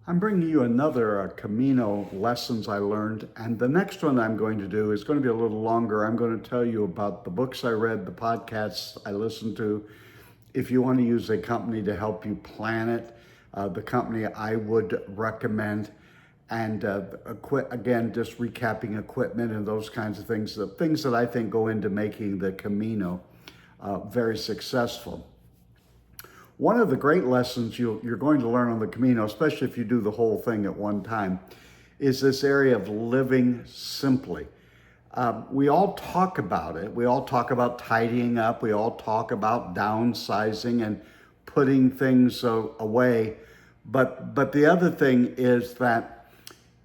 I'm bringing you another Camino lessons I learned, and the next one I'm going to do is going to be a little longer. I'm going to tell you about the books I read, the podcasts I listened to. If you want to use a company to help you plan it, the company I would recommend, and again, just recapping equipment and those kinds of things, the things that I think go into making the Camino very successful. One of the great lessons you're going to learn on the Camino, especially if you do the whole thing at one time, is this area of living simply. We all talk about it. We all talk about tidying up. We all talk about downsizing and putting things away. But the other thing is that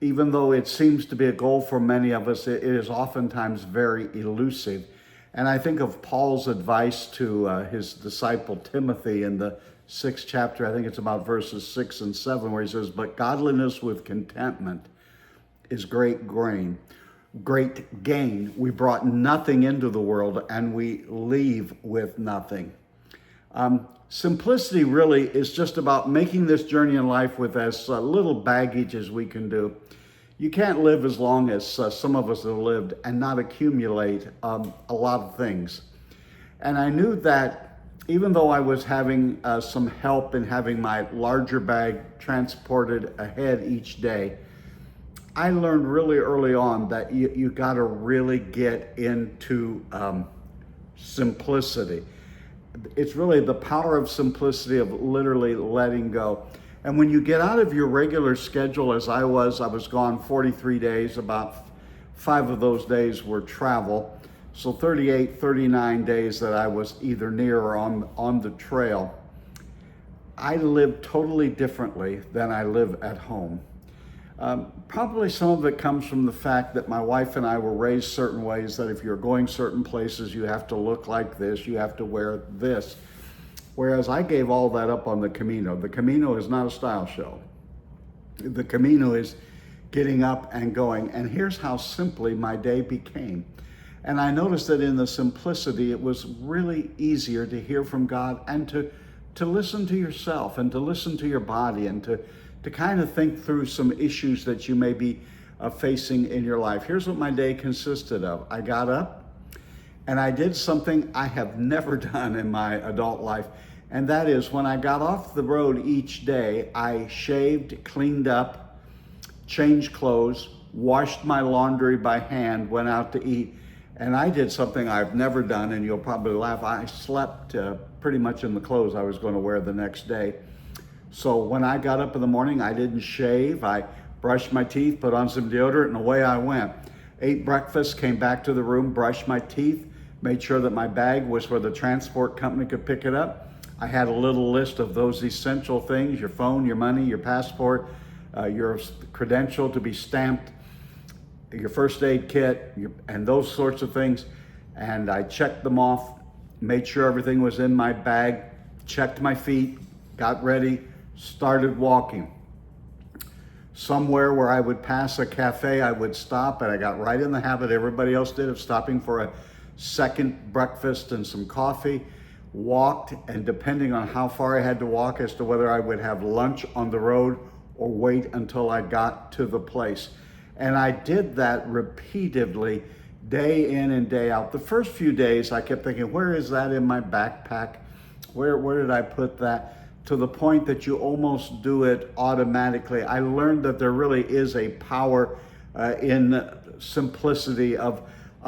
even though it seems to be a goal for many of us, it is oftentimes very elusive. And I think of Paul's advice to his disciple Timothy in the 6th chapter. I think it's about verses 6 and 7, where he says, "But godliness with contentment is great gain. We brought nothing into the world, and we leave with nothing." Simplicity really is just about making this journey in life with as little baggage as we can do. You can't live as long as some of us have lived and not accumulate a lot of things. And I knew that even though I was having some help in having my larger bag transported ahead each day, I learned really early on that you got to really get into simplicity. It's really the power of simplicity, of literally letting go. And when you get out of your regular schedule, as I was gone 43 days, about 5 of those days were travel. So 38, 39 days that I was either near or on the trail. I live totally differently than I live at home. Probably some of it comes from the fact that my wife and I were raised certain ways, that if you're going certain places, you have to look like this, you have to wear this. Whereas I gave all that up on the Camino. The Camino is not a style show. The Camino is getting up and going. And here's how simply my day became. And I noticed that in the simplicity, it was really easier to hear from God and to listen to yourself and to listen to your body and to kind of think through some issues that you may be facing in your life. Here's what my day consisted of. I got up and I did something I have never done in my adult life. And that is, when I got off the road each day, I shaved, cleaned up, changed clothes, washed my laundry by hand, went out to eat. And I did something I've never done, and you'll probably laugh. I slept pretty much in the clothes I was going to wear the next day. So when I got up in the morning, I didn't shave. I brushed my teeth, put on some deodorant, and away I went. Ate breakfast, came back to the room, brushed my teeth, made sure that my bag was where the transport company could pick it up. I had a little list of those essential things: your phone, your money, your passport, your credential to be stamped, your first aid kit, and those sorts of things. And I checked them off, made sure everything was in my bag, checked my feet, got ready, started walking. Somewhere where I would pass a cafe, I would stop, and I got right in the habit, everybody else did, of stopping for a second breakfast and some coffee. Walked, and depending on how far I had to walk as to whether I would have lunch on the road or wait until I got to the place. And I did that repeatedly, day in and day out. The first few days I kept thinking, where is that in my backpack? Where did I put that? To the point that you almost do it automatically. I learned that there really is a power in simplicity of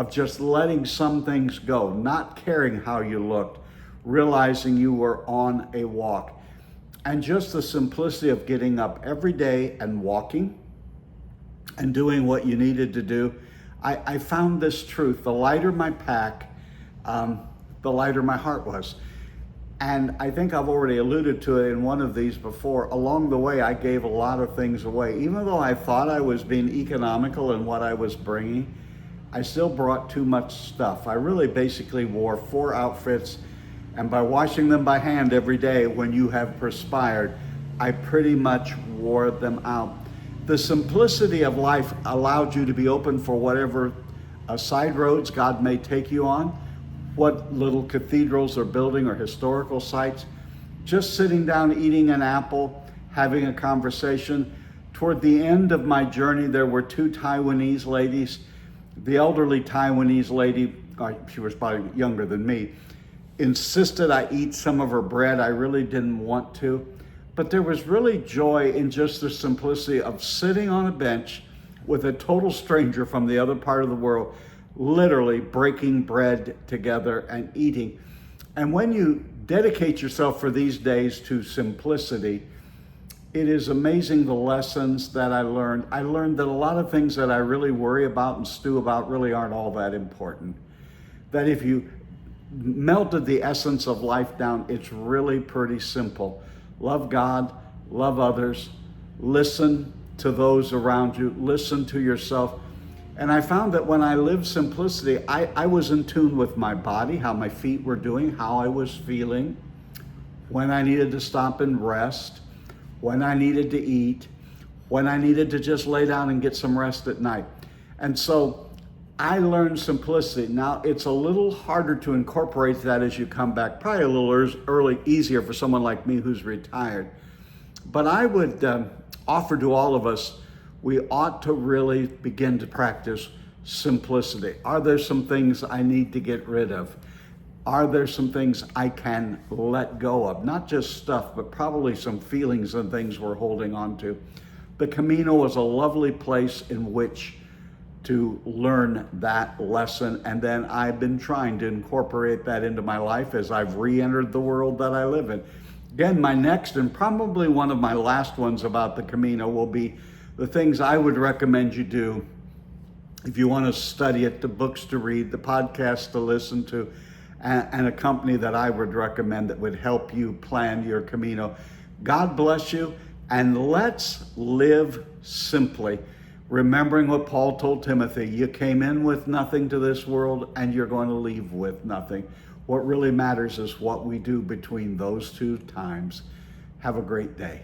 just letting some things go, not caring how you looked, realizing you were on a walk. And just the simplicity of getting up every day and walking and doing what you needed to do. I found this truth: the lighter my pack, the lighter my heart was. And I think I've already alluded to it in one of these before. Along the way, I gave a lot of things away. Even though I thought I was being economical in what I was bringing, I still brought too much stuff. I really basically wore 4 outfits, and by washing them by hand every day when you have perspired, I pretty much wore them out. The simplicity of life allowed you to be open for whatever side roads God may take you on, what little cathedrals or building or historical sites. Just sitting down, eating an apple, having a conversation. Toward the end of my journey, there were two Taiwanese ladies. The elderly Taiwanese lady, she was probably younger than me, insisted I eat some of her bread. I really didn't want to. But there was really joy in just the simplicity of sitting on a bench with a total stranger from the other part of the world, literally breaking bread together and eating. And when you dedicate yourself for these days to simplicity, it is amazing the lessons that I learned. I learned that a lot of things that I really worry about and stew about really aren't all that important. That if you melted the essence of life down, it's really pretty simple. Love God, love others, listen to those around you, listen to yourself. And I found that when I lived simplicity, I was in tune with my body, how my feet were doing, how I was feeling, when I needed to stop and rest, when I needed to eat, when I needed to just lay down and get some rest at night. And so I learned simplicity. Now, it's a little harder to incorporate that as you come back, probably a little easier for someone like me who's retired. But I would offer to all of us, we ought to really begin to practice simplicity. Are there some things I need to get rid of? Are there some things I can let go of? Not just stuff, but probably some feelings and things we're holding on to. The Camino was a lovely place in which to learn that lesson. And then I've been trying to incorporate that into my life as I've re-entered the world that I live in. Again, my next and probably one of my last ones about the Camino will be the things I would recommend you do if you want to study it, the books to read, the podcasts to listen to, and a company that I would recommend that would help you plan your Camino. God bless you, and let's live simply. Remembering what Paul told Timothy, you came in with nothing to this world and you're going to leave with nothing. What really matters is what we do between those two times. Have a great day.